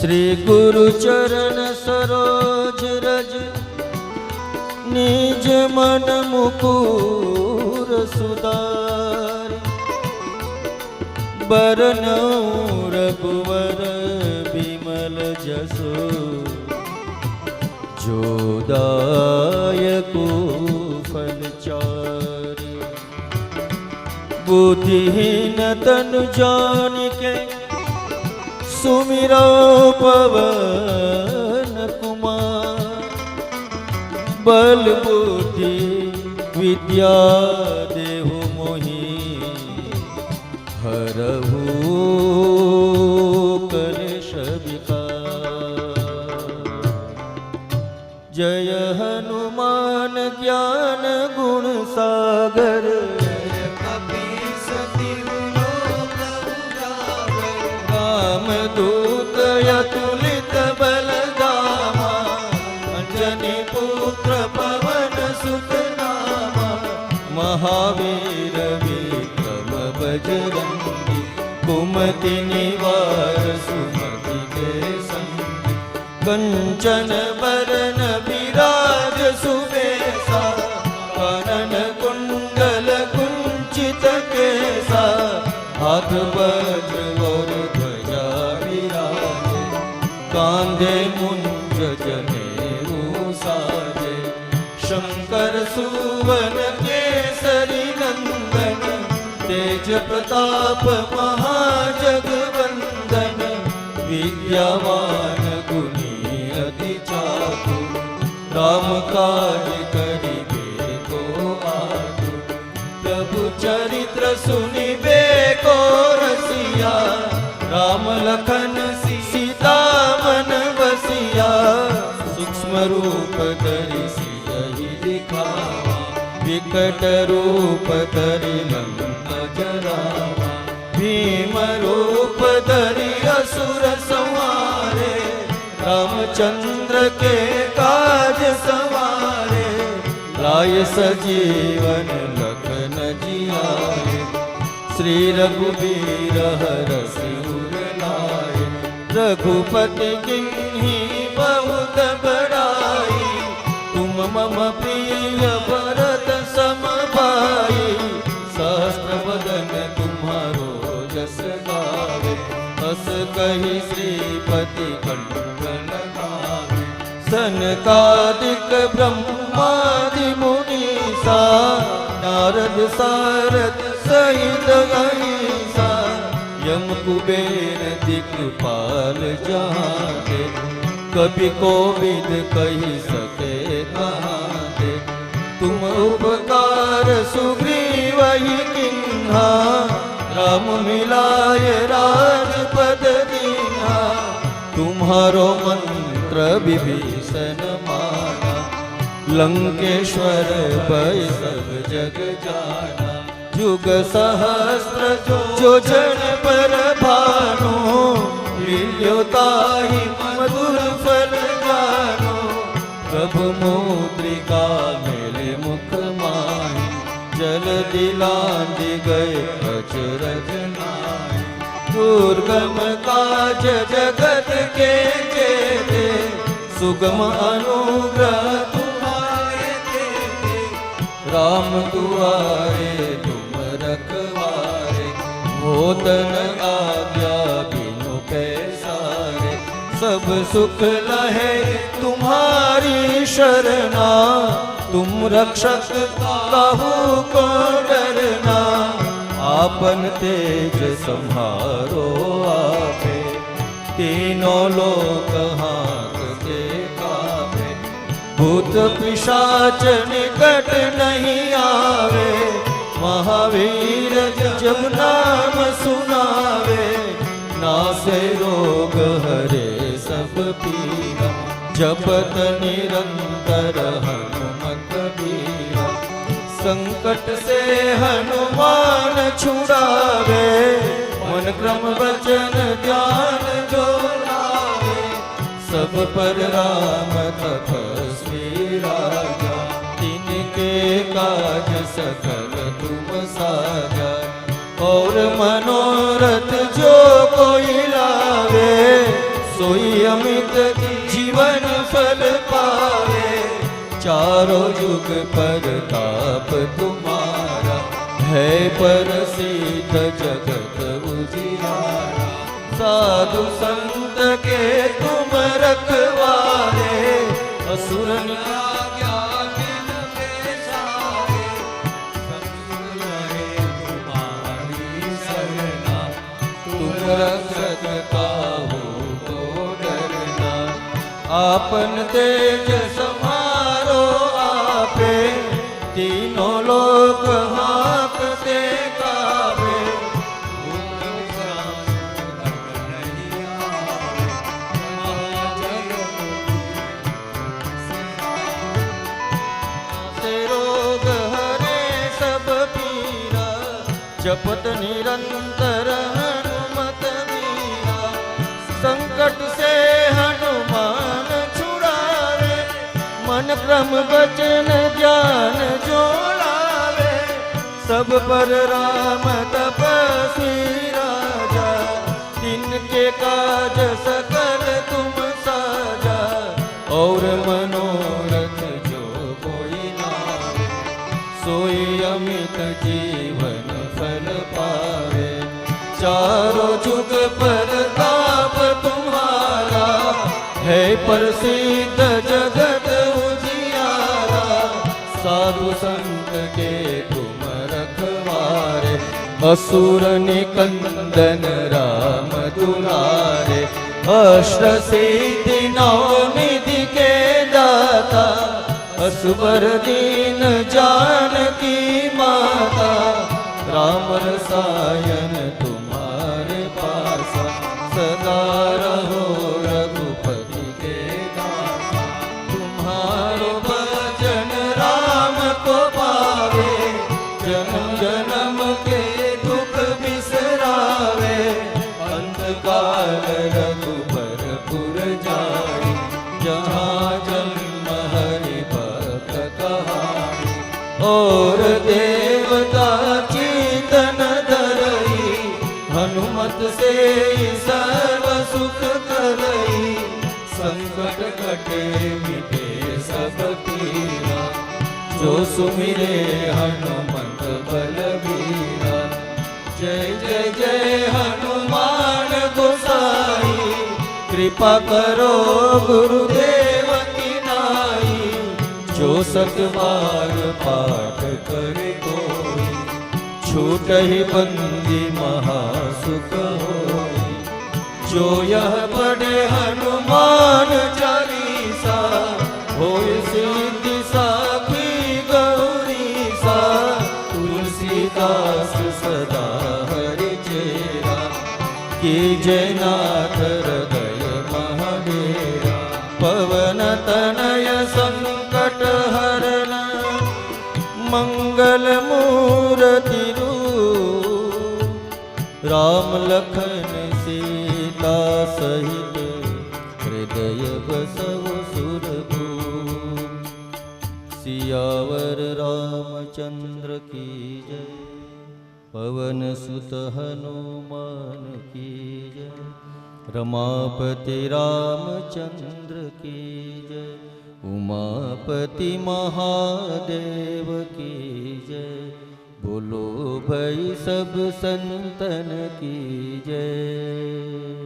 श्री गुरु चरण सरोज रज निज मन मुकुर सुधार बरनौ रघुवर बिमल जसो जोदायको फलचारि बुद्धिहीन तनु जानिके सुमिरो पवन कुमार बल बुद्धि विद्या देहु मोहि हरहु कलेश विकार। जय हनुमान ज्ञान गुण सागर दूत अतुलित बलधामा अंजनी पुत्र पवन सुत नामा महावीर विक्रम बजरंगी कुमति निवार सुमति के संगी कंचन बरन विराज सुबेसा कानन कुंडल कुंचित केसा हाथ वज्र और कांधे मुंज जनेऊ साजे शंकर सुवन केसरी नंदन तेज प्रताप महाजगवंदन विद्यावान गुणी अति चातुर राम काज करिबे को आतुर प्रभु चरित्र सुनिबे को रसिया राम लखन सीता मन बसिया सूक्ष्म रूप धरि सियहि दिखावा विकट रूप धरि लंक जरावा भीम रूप धरि असुर संहारे रामचंद्र के काज सवारे लाय सजीवन लखन जियाए श्री रघुबीर हरषि रघुपति किन्ही बहुत बड़ाई तुम मम प्रिय भरत सम भाई सहस्त्र बदन तुम्हारो जस गावे हस कहि श्रीपति कंठ लगावे सनकादिक ब्रह्मादि मुनीसा नारद सारद सहित अहिसा यम कुबेर दिक्पाल जहांते कभी कोविद कही सके कहांते तुम उपकार सुग्रीव ही किन्हा राम मिलाए राजपद दीन्हा तुम्हारो मंत्र विभीषण माना लंकेश्वर भय सब जग जाना युग सहस्त्र जो जन पर भानो लील्योताहि मधुर फल जानो प्रभु मुद्रिका मेले मुख माहि जल दिलांदि गए अचरज नाहि दुर्गम काज जगत के जेते सुगम अनुग्रह तुम्हारे देते राम दुआरे रखवारे होतन आज्ञा बिनु पैसारे सब सुख लहे तुम्हारी शरणा तुम रक्षक काहू को डरना आपन तेज संहारो आपे तीनों लोक हांकते कापे भूत पिशाच निकट नहीं आवे महावीर जब नाम सुनावे नासे रोग हरे सब पीरा जपत निरंतर हनुमत बीरा संकट से हनुमान छुड़ावे मन क्रम वचन ध्यान जो लावे सब पर राम तपस्वी राजा तिनके काज सकल तुम साजा और मनोरथ जो कोई लावे सोई अमित जीवन फल पावे। चारों युग परताप तुम्हारा, है प्रसिद्ध जगत उजियारा। साधु संत के तुम रखवारे, असुर आज्ञा बिन पेशारे। संत रहे तुम्हारी शरणा, तुम रक्षक काहू को डरना। आपन तेज समारो आपे, तीनों लोक हाँकते काबे। से रोग हरे सब पीरा, जपत निरंतर हनुमत वीरा। संकट से हनुमान छुड़ावे, मन क्रम वचन ज्ञान जो लावे। सब पर राम तपस्वी राजा, तिनके काज सकल तुम साजा। और मनोरथ जो कोई लावे, सोई अमित जीवन फल पावे। चारों जुग परताप तुम्हारा, है प्रसिद्ध जगत उजियारा। साधु संत के तुम रखवारे, असुर निकंदन राम दुलारे। अष्ट सिद्धि नौ निधि के दाता, असबर दीन जानकी माता। राम रसायन तुम्हारे पासा, सदा रहो रघुपति के दासा। तुम्हारो भजन राम को पावे, जन्म जन्म के दुख बिसरावे। अंतकाल रघुबरपुर जाई, जहाँ जन्म हरि भक्त कहाई। और देवता चिंतन धरई, हनुमत से सर्व सुख करई। संकट कटे मिटे सब पीरा, जो सुमिरे हनुमत बलबीरा। जय जय जय हनुमान गोसाई, कृपा करो गुरुदेव की नाई। जो सतबार पाठ करे कोई, छूटहि बंदी महासुख होई। जो यह पढ़े हनुमान चालीसा, होय सिद्धि साखी गौरीसा। तुलसीदास सदा हरि चेरा, कीजय नाथ हृदय महाडेरा। पवन तनय संकट हरण, मंगल मूर्ति रूप। राम लखन सीता सहित, हृदय बसव सुरभूप। सियावर रामचंद्र की जय, पवन सुत हनुमान की जय। रमापति रामचंद्र की जय, उमापति महादेव की जय। बोलो भाई सब संतन की जय।